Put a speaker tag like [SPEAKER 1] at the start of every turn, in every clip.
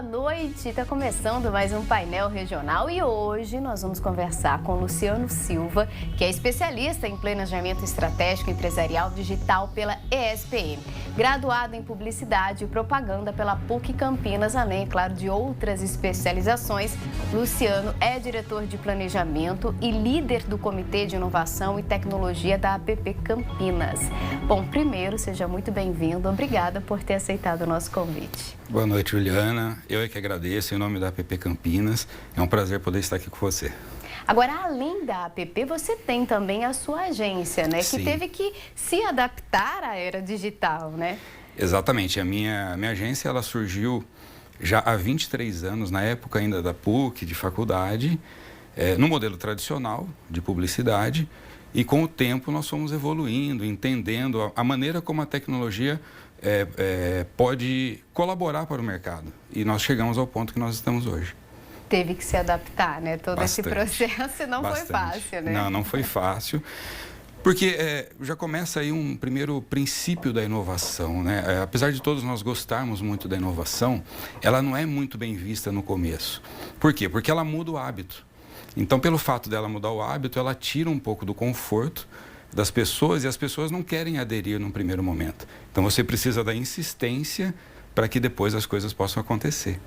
[SPEAKER 1] boa noite! Está começando mais um painel regional e hoje nós vamos conversar com Luciano Silva, que é especialista em planejamento estratégico empresarial digital pela ESPM, graduado em publicidade e propaganda pela PUC Campinas, além, claro, de outras especializações. Luciano é diretor de planejamento e líder do Comitê de Inovação e Tecnologia da APP Campinas. Bom, primeiro, seja muito bem-vindo. Obrigada por ter aceitado o nosso convite.
[SPEAKER 2] Boa noite, Juliana. Eu é que agradeço em nome da APP Campinas. É um prazer poder estar aqui com você.
[SPEAKER 1] Agora, além da APP, você tem também a sua agência, né?
[SPEAKER 2] Sim.
[SPEAKER 1] Que teve que se adaptar à era digital, né?
[SPEAKER 2] Exatamente. A minha agência, ela surgiu já há 23 anos, na época ainda da PUC, de faculdade, no modelo tradicional de publicidade. E com o tempo nós fomos evoluindo, entendendo a maneira como a tecnologia pode colaborar para o mercado. E nós chegamos ao ponto que nós estamos hoje.
[SPEAKER 1] Teve que se adaptar, né? Todo
[SPEAKER 2] Bastante.
[SPEAKER 1] Esse processo não foi fácil, né?
[SPEAKER 2] Não foi fácil. Porque já começa aí um primeiro princípio da inovação, né? Apesar de todos nós gostarmos muito da inovação, ela não é muito bem vista no começo. Por quê? Porque ela muda o hábito. Então, pelo fato dela mudar o hábito, ela tira um pouco do conforto das pessoas e as pessoas não querem aderir num primeiro momento. Então, você precisa da insistência para que depois as coisas possam acontecer.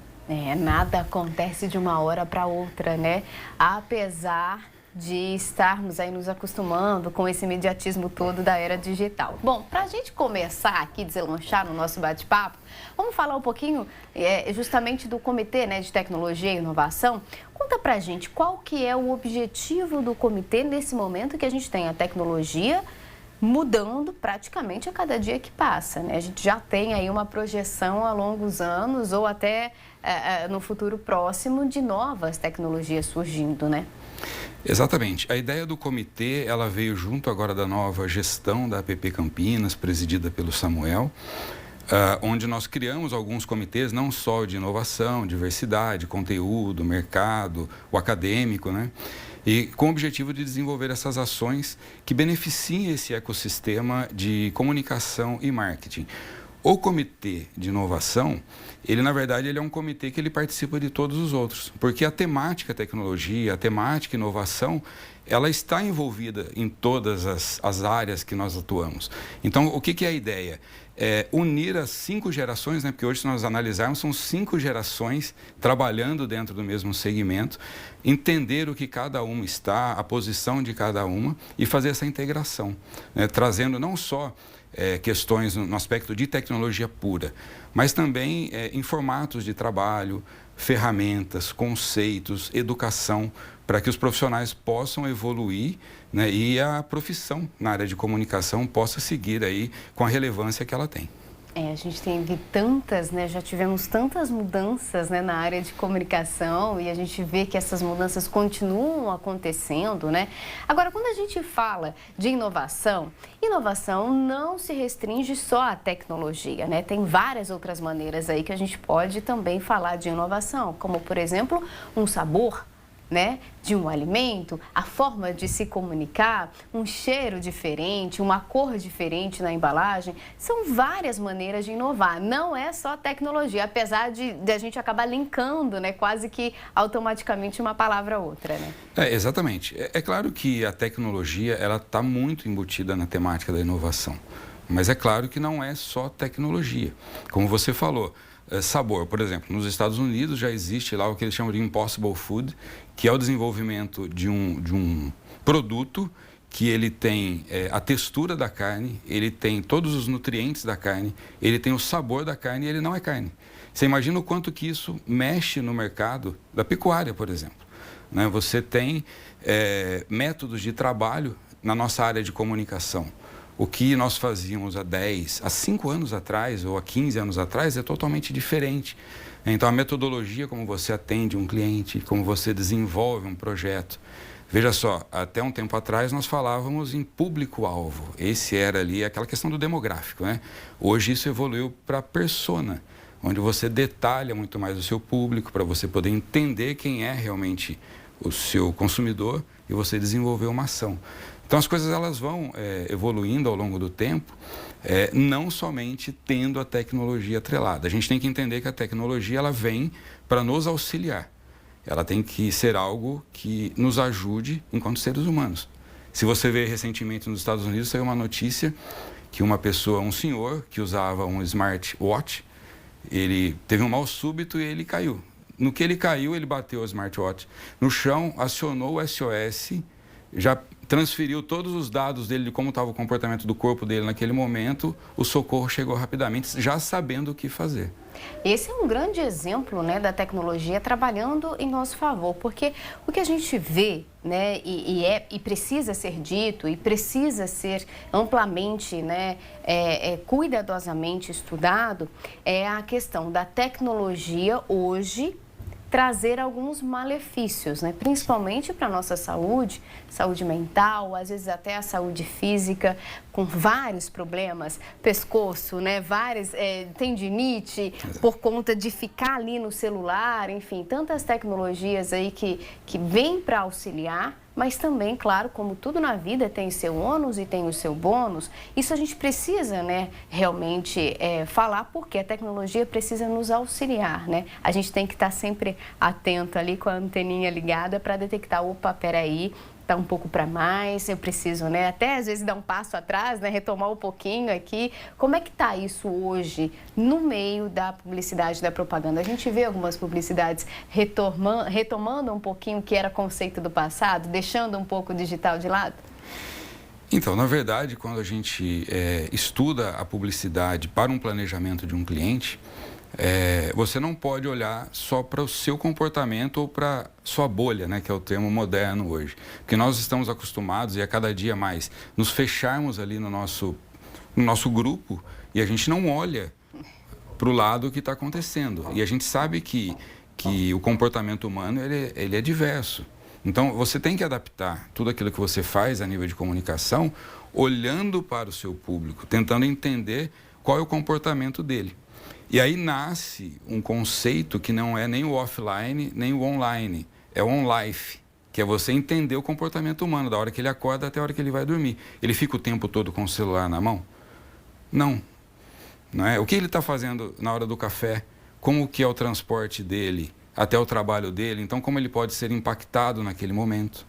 [SPEAKER 1] Nada acontece de uma hora para outra, né? Apesar de estarmos aí nos acostumando com esse imediatismo todo da era digital. Bom, para a gente começar aqui, deslanchar no nosso bate-papo, vamos falar um pouquinho justamente do Comitê, né, de Tecnologia e Inovação. Conta pra gente qual que é o objetivo do comitê nesse momento que a gente tem a tecnologia mudando praticamente a cada dia que passa, né? A gente já tem aí uma projeção a longos anos ou até no futuro próximo de novas tecnologias surgindo, né?
[SPEAKER 2] Exatamente. A ideia do comitê, ela veio junto agora da nova gestão da APP Campinas, presidida pelo Samuel, onde nós criamos alguns comitês, não só de inovação, diversidade, conteúdo, mercado, o acadêmico, né? E com o objetivo de desenvolver essas ações que beneficiem esse ecossistema de comunicação e marketing. O comitê de inovação, ele na verdade ele é um comitê que ele participa de todos os outros, porque a temática tecnologia, a temática inovação, ela está envolvida em todas as áreas que nós atuamos. Então, o que é a ideia? Unir as 5 gerações, né? Porque hoje, se nós analisarmos, são 5 gerações trabalhando dentro do mesmo segmento, entender o que cada uma está, a posição de cada uma e fazer essa integração, né? Trazendo não só questões no aspecto de tecnologia pura, mas também em formatos de trabalho, ferramentas, conceitos, educação, para que os profissionais possam evoluir, né, e a profissão na área de comunicação possa seguir aí com a relevância que ela tem.
[SPEAKER 1] A gente teve tantas, né? Já tivemos tantas mudanças, né, na área de comunicação e a gente vê que essas mudanças continuam acontecendo, né? Agora, quando a gente fala de inovação, inovação não se restringe só à tecnologia, né? Tem várias outras maneiras aí que a gente pode também falar de inovação, como, por exemplo, um sabor, né, de um alimento, a forma de se comunicar, um cheiro diferente, uma cor diferente na embalagem. São várias maneiras de inovar, não é só tecnologia, apesar de a gente acabar linkando, né, quase que automaticamente uma palavra a outra, né?
[SPEAKER 2] Exatamente. É claro que a tecnologia, ela está muito embutida na temática da inovação, mas é claro que não é só tecnologia. Como você falou, sabor, por exemplo, nos Estados Unidos já existe lá o que eles chamam de Impossible Food, que é o desenvolvimento de um produto que ele tem a textura da carne, ele tem todos os nutrientes da carne, ele tem o sabor da carne e ele não é carne. Você imagina o quanto que isso mexe no mercado da pecuária, por exemplo, né? Você tem métodos de trabalho na nossa área de comunicação. O que nós fazíamos há 5 anos atrás ou há 15 anos atrás é totalmente diferente. Então, a metodologia como você atende um cliente, como você desenvolve um projeto. Veja só, até um tempo atrás nós falávamos em público-alvo. Esse era ali aquela questão do demográfico, né? Hoje isso evoluiu para persona, onde você detalha muito mais o seu público para você poder entender quem é realmente o seu consumidor e você desenvolver uma ação. Então as coisas elas vão evoluindo ao longo do tempo, não somente tendo a tecnologia atrelada. A gente tem que entender que a tecnologia ela vem para nos auxiliar. Ela tem que ser algo que nos ajude enquanto seres humanos. Se você vê recentemente nos Estados Unidos, saiu uma notícia que um senhor que usava um smartwatch, ele teve um mal súbito e ele caiu. No que ele caiu, ele bateu o smartwatch no chão, acionou o SOS, já transferiu todos os dados dele de como estava o comportamento do corpo dele naquele momento, o socorro chegou rapidamente, já sabendo o que fazer.
[SPEAKER 1] Esse é um grande exemplo, né, da tecnologia trabalhando em nosso favor, porque o que a gente vê, né, e precisa ser dito e precisa ser amplamente, né, cuidadosamente estudado, é a questão da tecnologia hoje trazer alguns malefícios, né? Principalmente para a nossa saúde mental, às vezes até a saúde física, com vários problemas, pescoço, né? Tendinite, por conta de ficar ali no celular, enfim, tantas tecnologias aí que vêm para auxiliar, mas também, claro, como tudo na vida tem seu ônus e tem o seu bônus, isso a gente precisa, né, realmente falar, porque a tecnologia precisa nos auxiliar, né? A gente tem que estar sempre atento ali com a anteninha ligada para detectar, opa, peraí, tá um pouco para mais, eu preciso, né, até às vezes dar um passo atrás, né, retomar um pouquinho aqui. Como é que tá isso hoje no meio da publicidade, da propaganda? A gente vê algumas publicidades retomando um pouquinho o que era conceito do passado, deixando um pouco o digital de lado?
[SPEAKER 2] Então, na verdade, quando a gente estuda a publicidade para um planejamento de um cliente, você não pode olhar só para o seu comportamento ou para sua bolha, né, que é o termo moderno hoje. Porque nós estamos acostumados, e a cada dia mais, nos fecharmos ali no nosso grupo e a gente não olha para o lado que está acontecendo. E a gente sabe que o comportamento humano ele é diverso. Então, você tem que adaptar tudo aquilo que você faz a nível de comunicação, olhando para o seu público, tentando entender qual é o comportamento dele. E aí nasce um conceito que não é nem o offline, nem o online, é o on-life, que é você entender o comportamento humano, da hora que ele acorda até a hora que ele vai dormir. Ele fica o tempo todo com o celular na mão? Não. Não é? O que ele está fazendo na hora do café? Como que é o transporte dele até o trabalho dele? Então, como ele pode ser impactado naquele momento?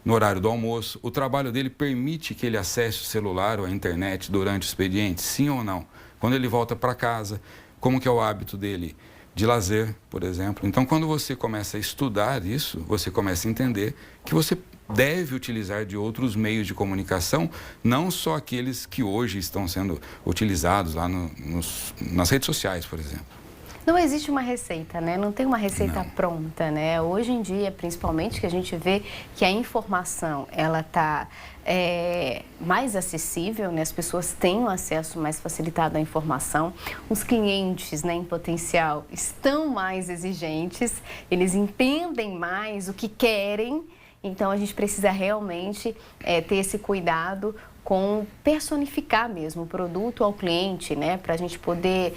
[SPEAKER 2] No horário do almoço, o trabalho dele permite que ele acesse o celular ou a internet durante o expediente? Sim ou não? Quando ele volta para casa, como que é o hábito dele de lazer, por exemplo. Então, quando você começa a estudar isso, você começa a entender que você deve utilizar de outros meios de comunicação, não só aqueles que hoje estão sendo utilizados lá nas redes sociais, por exemplo.
[SPEAKER 1] Não existe uma receita, né? Não tem uma receita pronta, né? Hoje em dia, principalmente, que a gente vê que a informação, ela está mais acessível, né? As pessoas têm um acesso mais facilitado à informação. Os clientes, né, em potencial, estão mais exigentes, eles entendem mais o que querem. Então, a gente precisa realmente ter esse cuidado com personificar mesmo o produto ao cliente, né? Para a gente poder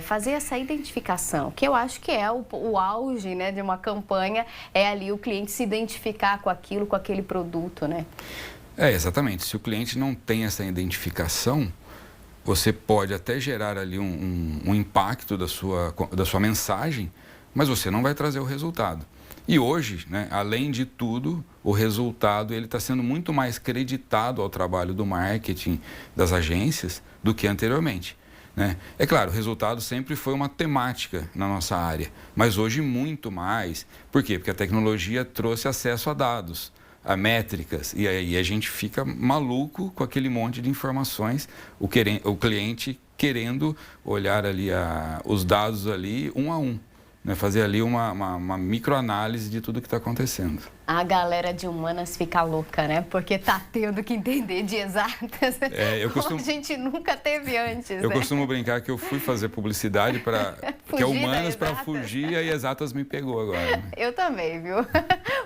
[SPEAKER 1] fazer essa identificação, que eu acho que é o auge, né, de uma campanha, é ali o cliente se identificar com aquilo, com aquele produto, né?
[SPEAKER 2] Exatamente. Se o cliente não tem essa identificação, você pode até gerar ali um impacto da sua mensagem, mas você não vai trazer o resultado. E hoje, né, além de tudo, o resultado ele está sendo muito mais creditado ao trabalho do marketing, das agências, do que anteriormente, né? É claro, o resultado sempre foi uma temática na nossa área, mas hoje muito mais. Por quê? Porque a tecnologia trouxe acesso a dados, a métricas, e aí a gente fica maluco com aquele monte de informações, o cliente querendo olhar ali os dados ali um a um. Né, fazer ali uma microanálise de tudo que está acontecendo.
[SPEAKER 1] A galera de humanas fica louca, né? Porque tá tendo que entender de exatas, como a gente nunca teve antes.
[SPEAKER 2] Eu costumo brincar que eu fui fazer publicidade que é humanas para fugir, e a exatas me pegou agora. Né?
[SPEAKER 1] Eu também, viu?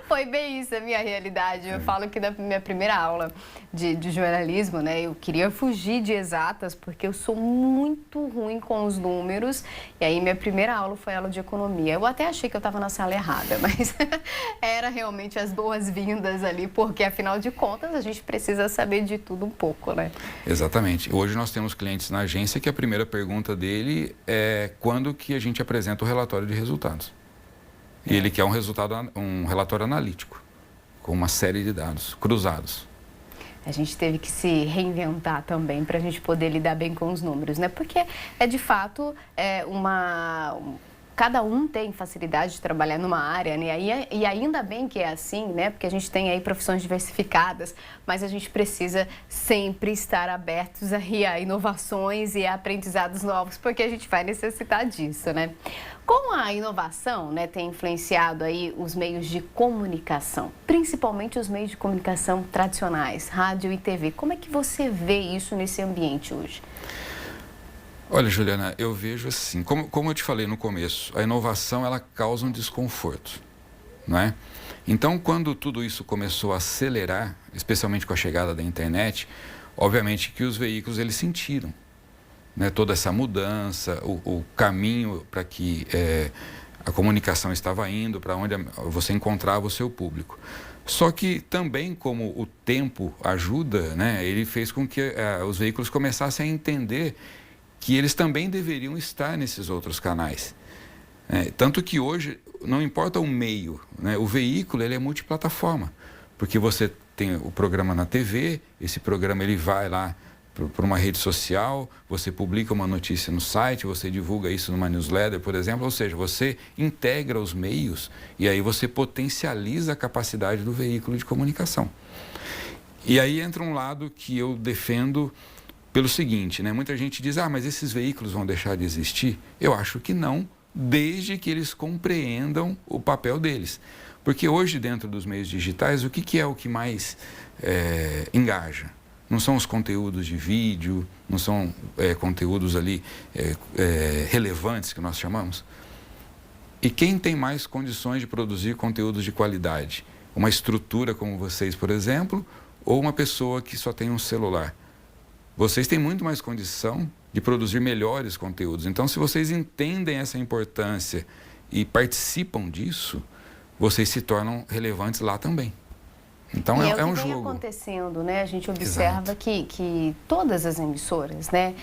[SPEAKER 1] Foi bem isso a minha realidade. Eu falo que na minha primeira aula de jornalismo, né, eu queria fugir de exatas porque eu sou muito ruim com os números. E aí minha primeira aula foi aula de economia. Eu até achei que eu estava na sala errada, mas era realmente gente as boas-vindas ali, porque afinal de contas a gente precisa saber de tudo um pouco, né?
[SPEAKER 2] Exatamente. Hoje nós temos clientes na agência que a primeira pergunta dele é quando que a gente apresenta o relatório de resultados. E ele quer um relatório analítico, com uma série de dados cruzados.
[SPEAKER 1] A gente teve que se reinventar também para a gente poder lidar bem com os números, né? Porque é de fato cada um tem facilidade de trabalhar numa área, né? E ainda bem que é assim, né? Porque a gente tem aí profissões diversificadas, mas a gente precisa sempre estar abertos a inovações e a aprendizados novos, porque a gente vai necessitar disso, né? Como a inovação, né, tem influenciado aí os meios de comunicação, principalmente os meios de comunicação tradicionais, rádio e TV, como é que você vê isso nesse ambiente hoje?
[SPEAKER 2] Olha, Juliana, eu vejo assim, como eu te falei no começo, a inovação ela causa um desconforto, não é? Então, quando tudo isso começou a acelerar, especialmente com a chegada da internet, obviamente que os veículos eles sentiram, né, toda essa mudança, o caminho para que a comunicação estava indo, para onde você encontrava o seu público. Só que também, como o tempo ajuda, né, ele fez com que os veículos começassem a entender que eles também deveriam estar nesses outros canais. Tanto que hoje, não importa o meio, né, o veículo ele é multiplataforma, porque você tem o programa na TV, esse programa ele vai lá para uma rede social, você publica uma notícia no site, você divulga isso numa newsletter, por exemplo, ou seja, você integra os meios e aí você potencializa a capacidade do veículo de comunicação. E aí entra um lado que eu defendo pelo seguinte, né? Muita gente diz, mas esses veículos vão deixar de existir? Eu acho que não, desde que eles compreendam o papel deles. Porque hoje, dentro dos meios digitais, o que é o que mais engaja? Não são os conteúdos de vídeo, não são conteúdos ali relevantes, que nós chamamos. E quem tem mais condições de produzir conteúdos de qualidade? Uma estrutura como vocês, por exemplo, ou uma pessoa que só tem um celular? Vocês têm muito mais condição de produzir melhores conteúdos. Então, se vocês entendem essa importância e participam disso, vocês se tornam relevantes lá também. Então, é um jogo.
[SPEAKER 1] Vem acontecendo, né? A gente observa que todas as emissoras, né?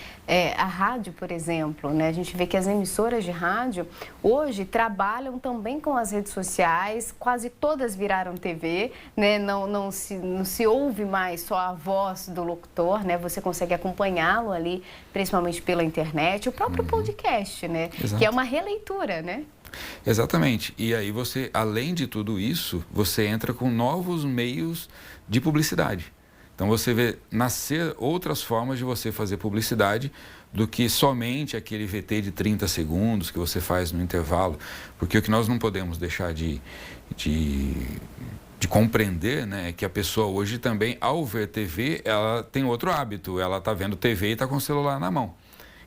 [SPEAKER 1] A rádio, por exemplo, né? A gente vê que as emissoras de rádio hoje trabalham também com as redes sociais, quase todas viraram TV, né? Não se ouve mais só a voz do locutor, né? Você consegue acompanhá-lo ali, principalmente pela internet, o próprio podcast, né?
[SPEAKER 2] Exato.
[SPEAKER 1] Que é uma releitura, né?
[SPEAKER 2] Exatamente. E aí você, além de tudo isso, você entra com novos meios de publicidade. Então você vê nascer outras formas de você fazer publicidade do que somente aquele VT de 30 segundos que você faz no intervalo. Porque o que nós não podemos deixar de compreender, né, é que a pessoa hoje também, ao ver TV, ela tem outro hábito. Ela está vendo TV e está com o celular na mão.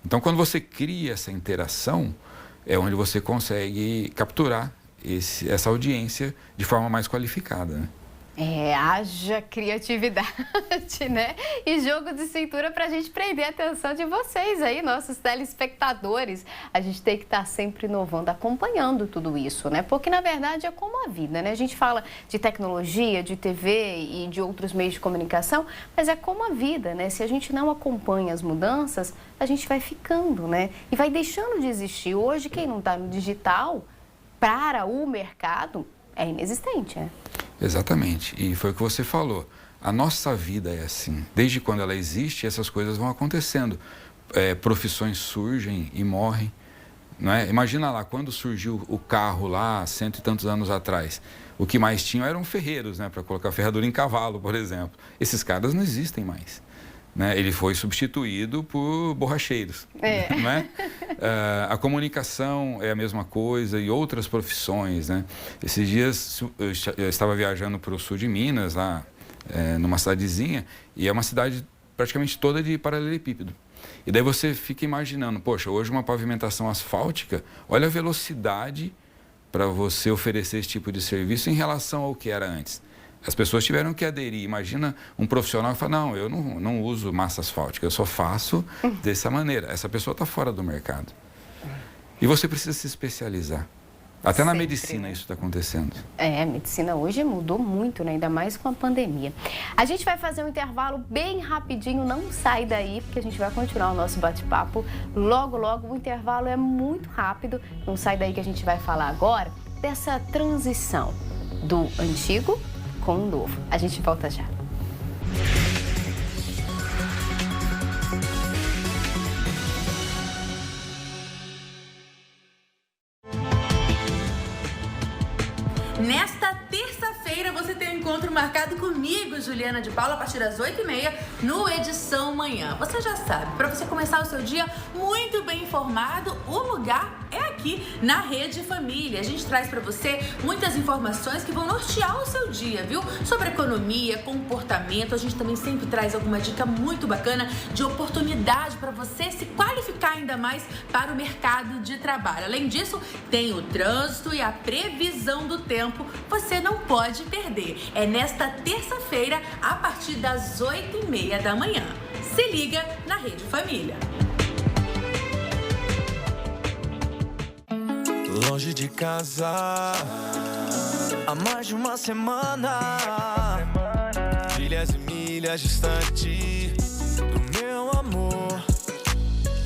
[SPEAKER 2] Então, quando você cria essa interação, é onde você consegue capturar essa audiência de forma mais qualificada, né?
[SPEAKER 1] Haja criatividade, né? E jogo de cintura para a gente prender a atenção de vocês aí, nossos telespectadores. A gente tem que estar sempre inovando, acompanhando tudo isso, né? Porque, na verdade, é como a vida, né? A gente fala de tecnologia, de TV e de outros meios de comunicação, mas é como a vida, né? Se a gente não acompanha as mudanças, a gente vai ficando, né? E vai deixando de existir. Hoje, quem não está no digital, para o mercado, é inexistente, né?
[SPEAKER 2] Exatamente. E foi o que você falou. A nossa vida é assim. Desde quando ela existe, essas coisas vão acontecendo. Profissões surgem e morrem. Não é? Imagina lá, quando surgiu o carro lá, 100 e tantos anos atrás, o que mais tinham eram ferreiros, né? Para colocar ferradura em cavalo, por exemplo. Esses caras não existem mais. Né? Ele foi substituído por borracheiros. Não é? A comunicação é a mesma coisa e outras profissões. Né? Esses dias eu estava viajando para o sul de Minas, lá numa cidadezinha, e é uma cidade praticamente toda de paralelepípedo. E daí você fica imaginando, poxa, hoje uma pavimentação asfáltica, olha a velocidade para você oferecer esse tipo de serviço em relação ao que era antes. As pessoas tiveram que aderir. Imagina um profissional que fala, não, eu não uso massa asfáltica, eu só faço dessa maneira. Essa pessoa está fora do mercado. E você precisa se especializar. Até na medicina isso está acontecendo.
[SPEAKER 1] A medicina hoje mudou muito, né? Ainda mais com a pandemia. A gente vai fazer um intervalo bem rapidinho, não sai daí, porque a gente vai continuar o nosso bate-papo logo, logo. O intervalo é muito rápido, não sai daí que a gente vai falar agora dessa transição do antigo com o novo. A gente volta já.
[SPEAKER 3] Nesta terça-feira você tem um encontro marcado comigo, Juliana de Paula, a partir das 8h30 no Edição Manhã. Você já sabe, para você começar o seu dia muito bem informado, o lugar é aqui na Rede Família. A gente traz para você muitas informações que vão nortear o seu dia, viu? Sobre economia, comportamento, a gente também sempre traz alguma dica muito bacana de oportunidade para você se qualificar ainda mais para o mercado de trabalho. Além disso, tem o trânsito e a previsão do tempo. Você não pode perder. É nesta terça-feira, a partir das 8h30 da manhã. Se liga na Rede Família.
[SPEAKER 4] Longe de casa, há mais de uma semana, milhas e milhas distante do meu amor.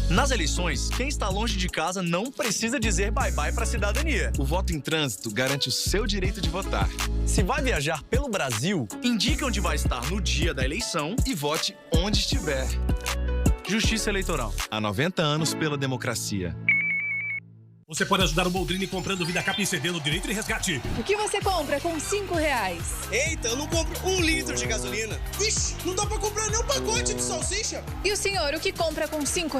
[SPEAKER 5] Nas eleições, quem está longe de casa não precisa dizer bye-bye para a cidadania. O voto em trânsito garante o seu direito de votar. Se vai viajar pelo Brasil, indique onde vai estar no dia da eleição e vote onde estiver. Justiça Eleitoral. Há 90 anos pela democracia.
[SPEAKER 6] Você pode ajudar o Boldrini comprando VidaCap e cedendo direito de resgate.
[SPEAKER 7] O que você compra com R$5?
[SPEAKER 8] Eita, eu não compro 1 litro de gasolina. Vixe, não dá pra comprar nem um pacote de salsicha.
[SPEAKER 7] E o senhor, o que compra com R$5?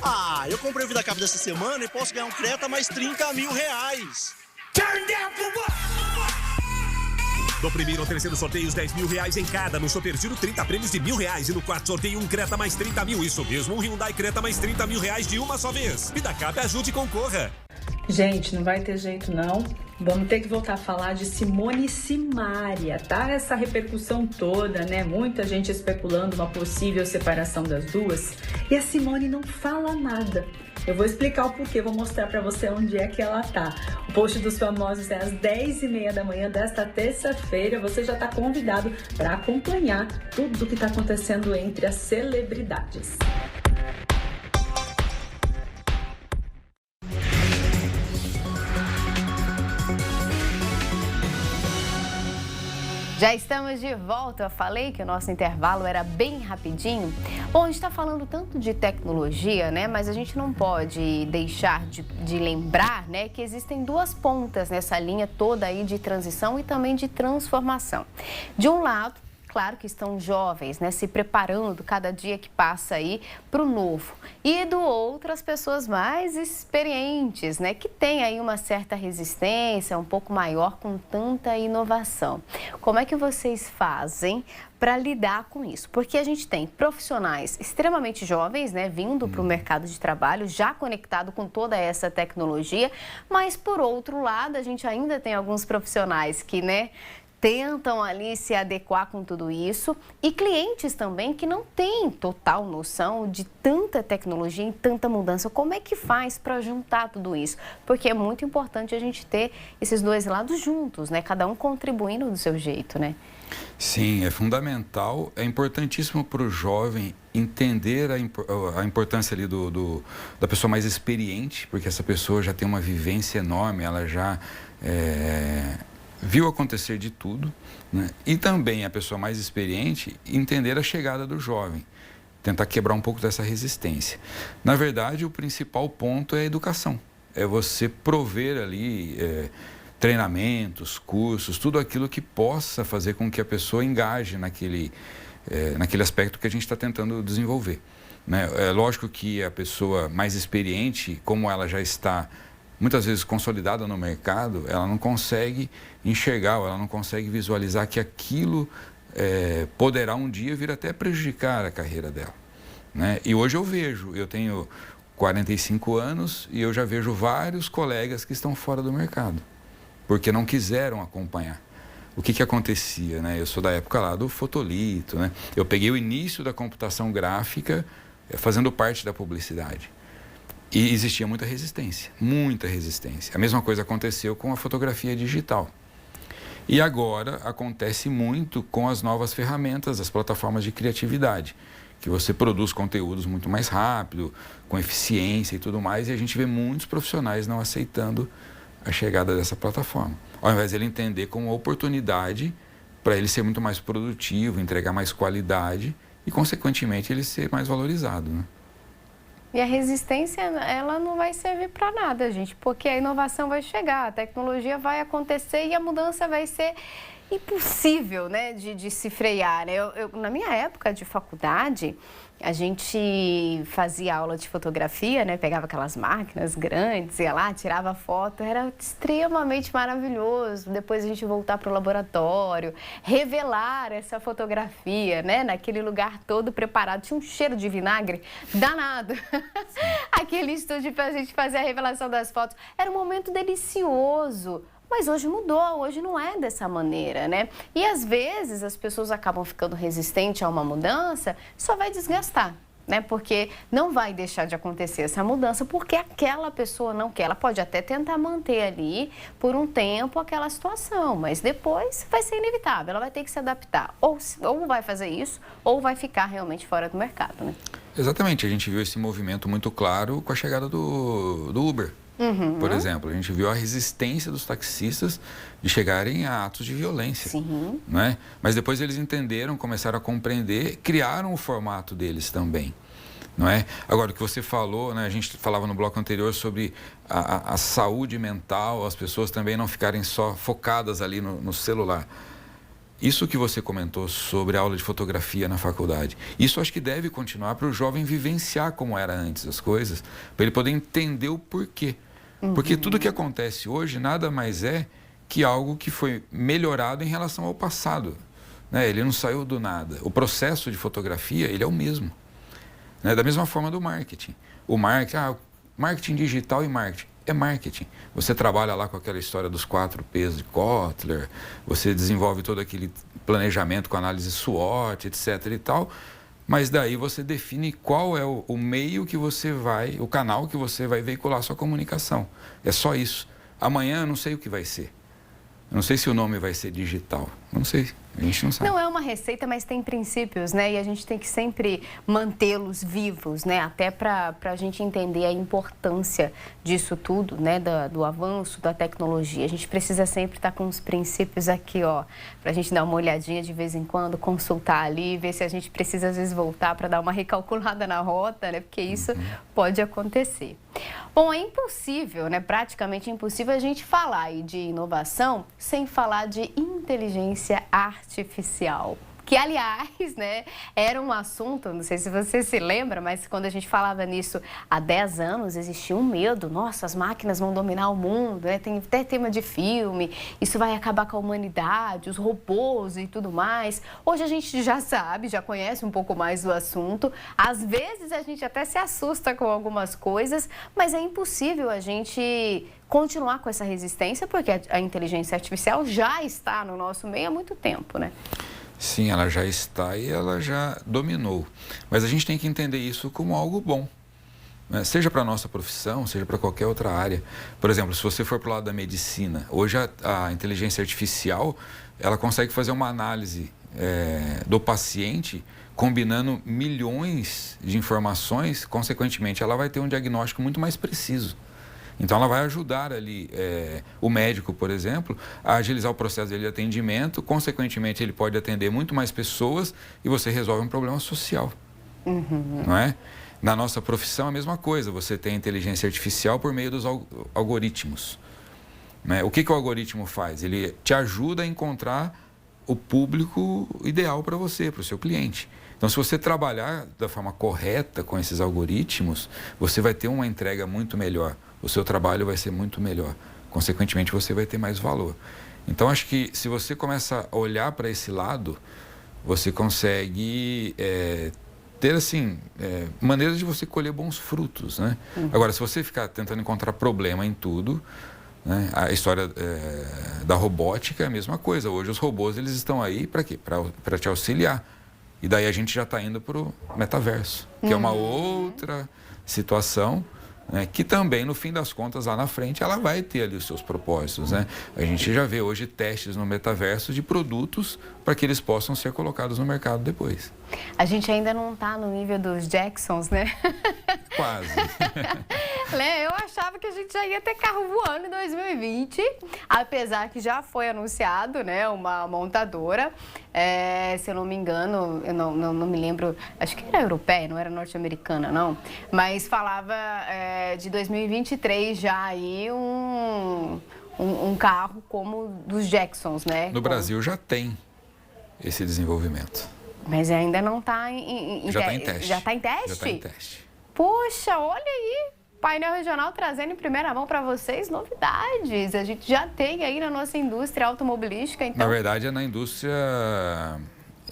[SPEAKER 8] Ah, eu comprei o VidaCap dessa semana e posso ganhar um Creta mais R$30 mil.
[SPEAKER 6] Turn down for what? Do primeiro ao terceiro sorteio, R$10 mil em cada. No Super Giro, 30 prêmios de R$1.000. E no quarto sorteio, um Creta mais 30 mil. Isso mesmo, um Hyundai Creta mais 30 mil de uma só vez. VidaCap, ajude e concorra.
[SPEAKER 9] Gente, não vai ter jeito não. Vamos ter que voltar a falar de Simone e Simaria, tá? Essa repercussão toda, né? Muita gente especulando uma possível separação das duas. E a Simone não fala nada. Eu vou explicar o porquê, vou mostrar pra você onde é que ela tá. O post dos famosos é às 10h30 da manhã desta terça-feira. Você já tá convidado para acompanhar tudo o que tá acontecendo entre as celebridades.
[SPEAKER 1] Já estamos de volta. Eu falei que o nosso intervalo era bem rapidinho. Bom, a gente está falando tanto de tecnologia, né? Mas a gente não pode deixar de lembrar, né, que existem duas pontas nessa linha toda aí de transição e também de transformação. De um lado, claro que estão jovens, né, se preparando cada dia que passa aí para o novo. E do outro, as pessoas mais experientes, né, que têm aí uma certa resistência, um pouco maior com tanta inovação. Como é que vocês fazem para lidar com isso? Porque a gente tem profissionais extremamente jovens, né, vindo para o mercado de trabalho, já conectado com toda essa tecnologia, mas por outro lado, a gente ainda tem alguns profissionais que, né, tentam ali se adequar com tudo isso e clientes também que não têm total noção de tanta tecnologia e tanta mudança. Como é que faz para juntar tudo isso? Porque é muito importante a gente ter esses dois lados juntos, né? Cada um contribuindo do seu jeito, né?
[SPEAKER 2] Sim, é fundamental, é importantíssimo para o jovem entender a importância ali da pessoa mais experiente, porque essa pessoa já tem uma vivência enorme, ela já viu acontecer de tudo, né? E também a pessoa mais experiente entender a chegada do jovem, tentar quebrar um pouco dessa resistência. Na verdade, o principal ponto é a educação, é você prover ali treinamentos, cursos, tudo aquilo que possa fazer com que a pessoa engaje naquele aspecto que a gente está tentando desenvolver, né? É lógico que a pessoa mais experiente, como ela já está muitas vezes consolidada no mercado, ela não consegue enxergar, ou ela não consegue visualizar que aquilo poderá um dia vir até prejudicar a carreira dela, né? E hoje eu tenho 45 anos e eu já vejo vários colegas que estão fora do mercado, porque não quiseram acompanhar. O que acontecia, né? Eu sou da época lá do fotolito, né? Eu peguei o início da computação gráfica fazendo parte da publicidade. E existia muita resistência, muita resistência. A mesma coisa aconteceu com a fotografia digital. E agora acontece muito com as novas ferramentas, as plataformas de criatividade, que você produz conteúdos muito mais rápido, com eficiência e tudo mais, e a gente vê muitos profissionais não aceitando a chegada dessa plataforma. Ao invés de ele entender como uma oportunidade para ele ser muito mais produtivo, entregar mais qualidade e, consequentemente, ele ser mais valorizado, né?
[SPEAKER 1] E a resistência, ela não vai servir para nada, gente, porque a inovação vai chegar, a tecnologia vai acontecer e a mudança vai ser impossível, né, de se frear, né? Na minha época de faculdade, a gente fazia aula de fotografia, né? Pegava aquelas máquinas grandes, ia lá, tirava foto, era extremamente maravilhoso. Depois a gente voltar para o laboratório, revelar essa fotografia, né? Naquele lugar todo preparado, tinha um cheiro de vinagre danado. Aquele estúdio para a gente fazer a revelação das fotos, era um momento delicioso. Mas hoje mudou, hoje não é dessa maneira, né? E às vezes as pessoas acabam ficando resistentes a uma mudança, só vai desgastar, né? Porque não vai deixar de acontecer essa mudança porque aquela pessoa não quer. Ela pode até tentar manter ali por um tempo aquela situação, mas depois vai ser inevitável, ela vai ter que se adaptar. Ou vai fazer isso, ou vai ficar realmente fora do mercado, né?
[SPEAKER 2] Exatamente, a gente viu esse movimento muito claro com a chegada do Uber. Por exemplo, a gente viu a resistência dos taxistas de chegarem a atos de violência.
[SPEAKER 1] Sim.
[SPEAKER 2] Né? Mas depois eles entenderam, começaram a compreender, criaram o formato deles também. Não é? Agora, o que você falou, né, a gente falava no bloco anterior sobre a saúde mental, as pessoas também não ficarem só focadas ali no celular. Isso que você comentou sobre a aula de fotografia na faculdade, isso acho que deve continuar para o jovem vivenciar como era antes as coisas, para ele poder entender o porquê. Porque tudo que acontece hoje nada mais é que algo que foi melhorado em relação ao passado. Né? Ele não saiu do nada. O processo de fotografia, ele é o mesmo. Né? Da mesma forma do marketing. O marketing digital e marketing. É marketing. Você trabalha lá com aquela história dos 4 P's de Kotler, você desenvolve todo aquele planejamento com análise SWOT, etc. e tal, mas daí você define qual é o meio que você vai, o canal que você vai veicular a sua comunicação. É só isso. Amanhã eu não sei o que vai ser. Eu não sei se o nome vai ser digital. Eu não sei. A gente não sabe.
[SPEAKER 1] Não é uma receita, mas tem princípios, né? E a gente tem que sempre mantê-los vivos, né? Até para a gente entender a importância disso tudo, né? Do avanço da tecnologia. A gente precisa sempre estar com os princípios aqui, ó, para a gente dar uma olhadinha de vez em quando, consultar ali, ver se a gente precisa às vezes voltar para dar uma recalculada na rota, né? Porque isso pode acontecer. Bom, é impossível, né? Praticamente impossível a gente falar aí de inovação sem falar de inteligência artificial. Que, aliás, né, era um assunto, não sei se você se lembra, mas quando a gente falava nisso há 10 anos, existia um medo. Nossa, as máquinas vão dominar o mundo, né? Tem até tema de filme, isso vai acabar com a humanidade, os robôs e tudo mais. Hoje a gente já sabe, já conhece um pouco mais do assunto. Às vezes a gente até se assusta com algumas coisas, mas é impossível a gente continuar com essa resistência, porque a inteligência artificial já está no nosso meio há muito tempo, né?
[SPEAKER 2] Sim, ela já está e ela já dominou. Mas a gente tem que entender isso como algo bom, né? Seja para a nossa profissão, seja para qualquer outra área. Por exemplo, se você for para o lado da medicina, hoje a inteligência artificial, ela consegue fazer uma análise do paciente, combinando milhões de informações, consequentemente ela vai ter um diagnóstico muito mais preciso. Então, ela vai ajudar ali o médico, por exemplo, a agilizar o processo dele de atendimento. Consequentemente, ele pode atender muito mais pessoas e você resolve um problema social. Não é? Na nossa profissão, a mesma coisa. Você tem inteligência artificial por meio dos algoritmos. Né? O que o algoritmo faz? Ele te ajuda a encontrar o público ideal para você, para o seu cliente. Então, se você trabalhar da forma correta com esses algoritmos, você vai ter uma entrega muito melhor. O seu trabalho vai ser muito melhor. Consequentemente, você vai ter mais valor. Então, acho que se você começa a olhar para esse lado, você consegue ter, assim, maneiras de você colher bons frutos, né? Agora, se você ficar tentando encontrar problema em tudo, né? A história da robótica é a mesma coisa. Hoje, os robôs, eles estão aí para quê? Para te auxiliar. E daí a gente já está indo para o metaverso, que é uma outra situação, né, que também, no fim das contas, lá na frente, ela vai ter ali os seus propósitos, né? A gente já vê hoje testes no metaverso de produtos para que eles possam ser colocados no mercado depois.
[SPEAKER 1] A gente ainda não está no nível dos Jacksons, né?
[SPEAKER 2] Quase.
[SPEAKER 1] Eu achava que a gente já ia ter carro voando em 2020, apesar que já foi anunciado, né, uma montadora, se eu não me engano, eu não me lembro, acho que era europeia, não era norte-americana, não, mas falava de 2023 já aí um carro como dos Jacksons, né?
[SPEAKER 2] No Brasil já tem esse desenvolvimento.
[SPEAKER 1] Mas ainda não está em
[SPEAKER 2] já está em teste.
[SPEAKER 1] Já está em teste?
[SPEAKER 2] Já está em teste.
[SPEAKER 1] Poxa, olha aí, painel regional trazendo em primeira mão para vocês novidades. A gente já tem aí na nossa indústria automobilística, então...
[SPEAKER 2] Na verdade, é na indústria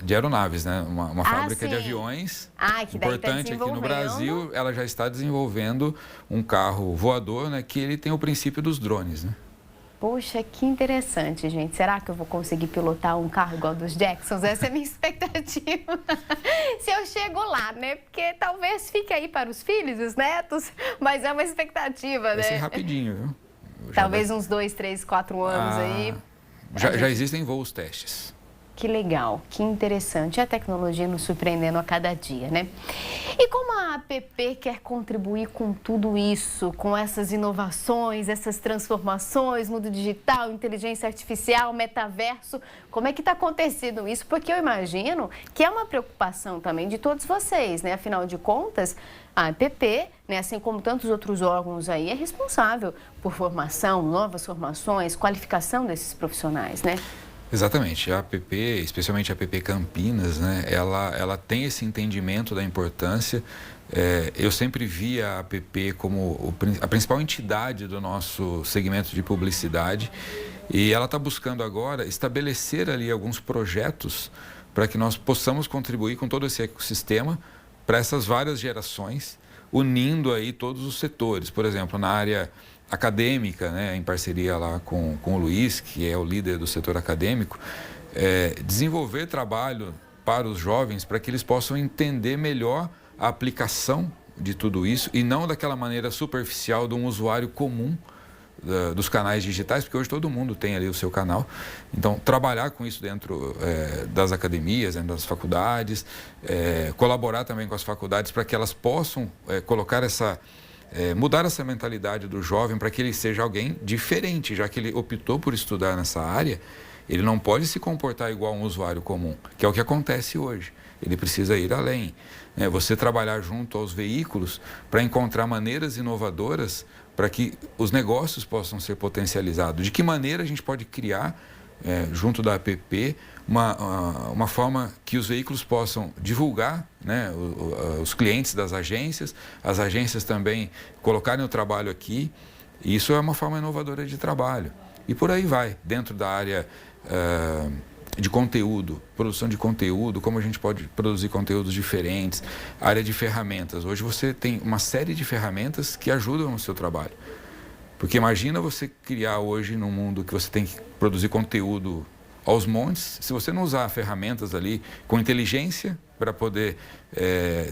[SPEAKER 2] de aeronaves, né? Uma fábrica de aviões
[SPEAKER 1] que
[SPEAKER 2] importante aqui no Brasil. Ela já está desenvolvendo um carro voador, né? Que ele tem o princípio dos drones, né?
[SPEAKER 1] Poxa, que interessante, gente. Será que eu vou conseguir pilotar um carro igual dos Jacksons? Essa é a minha expectativa. Se eu chego lá, né? Porque talvez fique aí para os filhos, os netos, mas é uma expectativa, né?
[SPEAKER 2] Vai ser rapidinho, viu?
[SPEAKER 1] Talvez uns 2, 3, 4 anos aí.
[SPEAKER 2] Já existem voos testes.
[SPEAKER 1] Que legal, que interessante. A tecnologia nos surpreendendo a cada dia, né? E como a APP quer contribuir com tudo isso, com essas inovações, essas transformações, mundo digital, inteligência artificial, metaverso, como é que está acontecendo isso? Porque eu imagino que é uma preocupação também de todos vocês, né? Afinal de contas, a APP, né, assim como tantos outros órgãos aí, é responsável por formação, novas formações, qualificação desses profissionais, né?
[SPEAKER 2] Exatamente. A APP, especialmente a APP Campinas, né, ela tem esse entendimento da importância. Eu sempre vi a APP como a principal entidade do nosso segmento de publicidade e ela está buscando agora estabelecer ali alguns projetos para que nós possamos contribuir com todo esse ecossistema para essas várias gerações, unindo aí todos os setores. Por exemplo, na área acadêmica, né, em parceria lá com o Luiz, que é o líder do setor acadêmico, desenvolver trabalho para os jovens para que eles possam entender melhor a aplicação de tudo isso e não daquela maneira superficial de um usuário comum dos canais digitais, porque hoje todo mundo tem ali o seu canal. Então, trabalhar com isso dentro das academias, dentro das faculdades, colaborar também com as faculdades para que elas possam colocar mudar essa mentalidade do jovem para que ele seja alguém diferente, já que ele optou por estudar nessa área, ele não pode se comportar igual a um usuário comum, que é o que acontece hoje. Ele precisa ir além. Você trabalhar junto aos veículos para encontrar maneiras inovadoras para que os negócios possam ser potencializados. De que maneira a gente pode criar, junto da APP, uma forma que os veículos possam divulgar, né, os clientes das agências, as agências também colocarem o trabalho aqui. E isso é uma forma inovadora de trabalho. E por aí vai, dentro da área de conteúdo, produção de conteúdo, como a gente pode produzir conteúdos diferentes, área de ferramentas. Hoje você tem uma série de ferramentas que ajudam no seu trabalho. Porque imagina você criar hoje num mundo que você tem que produzir conteúdo aos montes, se você não usar ferramentas ali com inteligência para poder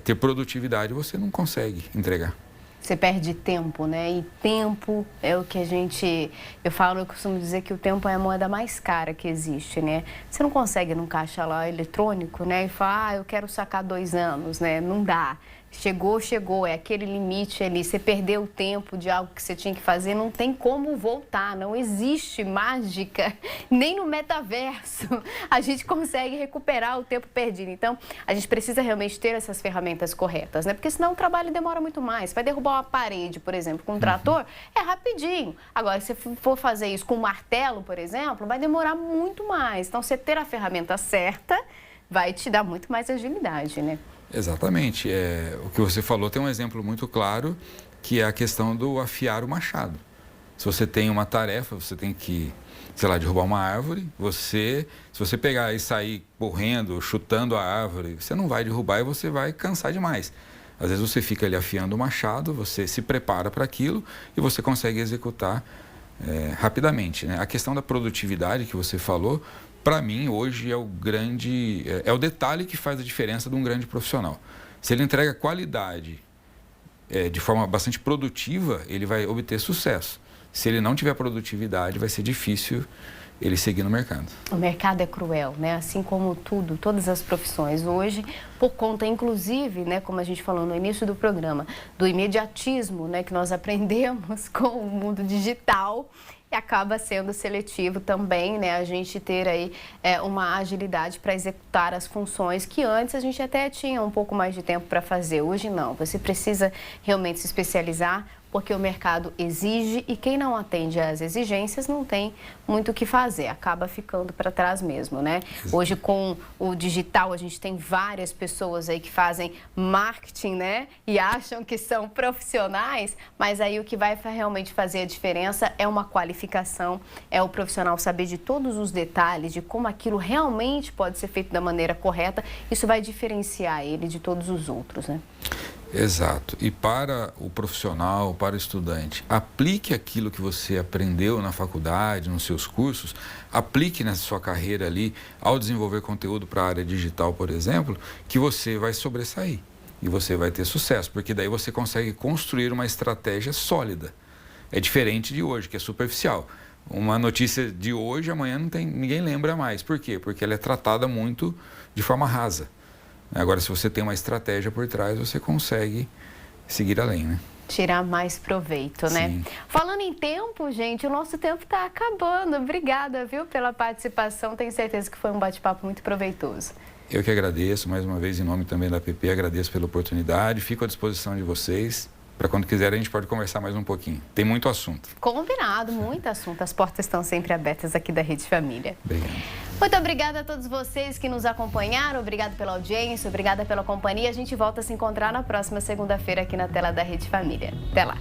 [SPEAKER 2] ter produtividade, você não consegue entregar.
[SPEAKER 1] Você perde tempo, né? E tempo é o que eu costumo dizer que o tempo é a moeda mais cara que existe, né? Você não consegue num caixa lá eletrônico, né? E falar, eu quero sacar 2 anos, né? Não dá. Chegou, é aquele limite ali. Você perdeu o tempo de algo que você tinha que fazer, não tem como voltar. Não existe mágica, nem no metaverso a gente consegue recuperar o tempo perdido. Então, a gente precisa realmente ter essas ferramentas corretas, né? Porque senão o trabalho demora muito mais. Vai derrubar uma parede, por exemplo, com um trator, é rapidinho. Agora, se você for fazer isso com um martelo, por exemplo, vai demorar muito mais. Então, você ter a ferramenta certa vai te dar muito mais agilidade, né?
[SPEAKER 2] Exatamente. O que você falou tem um exemplo muito claro, que é a questão do afiar o machado. Se você tem uma tarefa, você tem que, sei lá, derrubar uma árvore, se você pegar e sair correndo, chutando a árvore, você não vai derrubar e você vai cansar demais. Às vezes você fica ali afiando o machado, você se prepara para aquilo e você consegue executar rapidamente, né? A questão da produtividade que você falou, para mim, hoje é o detalhe que faz a diferença de um grande profissional. Se ele entrega qualidade de forma bastante produtiva, ele vai obter sucesso. Se ele não tiver produtividade, vai ser difícil ele seguir no mercado.
[SPEAKER 1] O mercado é cruel, né? Assim como tudo, todas as profissões hoje, por conta, inclusive, né, como a gente falou no início do programa, do imediatismo, né, que nós aprendemos com o mundo digital, e acaba sendo seletivo também, né, a gente ter aí uma agilidade para executar as funções que antes a gente até tinha um pouco mais de tempo para fazer. Hoje não, você precisa realmente se especializar, porque o mercado exige e quem não atende às exigências não tem muito o que fazer, acaba ficando para trás mesmo, né? Hoje com o digital a gente tem várias pessoas aí que fazem marketing, né? E acham que são profissionais, mas aí o que vai realmente fazer a diferença é uma qualificação, é o profissional saber de todos os detalhes, de como aquilo realmente pode ser feito da maneira correta, isso vai diferenciar ele de todos os outros, né?
[SPEAKER 2] Exato. E para o profissional, para o estudante, aplique aquilo que você aprendeu na faculdade, nos seus cursos, aplique na sua carreira ali, ao desenvolver conteúdo para a área digital, por exemplo, que você vai sobressair e você vai ter sucesso, porque daí você consegue construir uma estratégia sólida. É diferente de hoje, que é superficial. Uma notícia de hoje, amanhã ninguém lembra mais. Por quê? Porque ela é tratada muito de forma rasa. Agora, se você tem uma estratégia por trás, você consegue seguir além, né?
[SPEAKER 1] Tirar mais proveito, né?
[SPEAKER 2] Sim.
[SPEAKER 1] Falando em tempo, gente, o nosso tempo está acabando. Obrigada, viu, pela participação. Tenho certeza que foi um bate-papo muito proveitoso.
[SPEAKER 2] Eu que agradeço, mais uma vez, em nome também da APP, agradeço pela oportunidade. Fico à disposição de vocês. Para quando quiser, a gente pode conversar mais um pouquinho. Tem muito assunto.
[SPEAKER 1] Combinado, muito assunto. As portas estão sempre abertas aqui da Rede Família.
[SPEAKER 2] Obrigado.
[SPEAKER 1] Muito obrigada a todos vocês que nos acompanharam. Obrigada pela audiência, obrigada pela companhia. A gente volta a se encontrar na próxima segunda-feira aqui na tela da Rede Família. Até lá.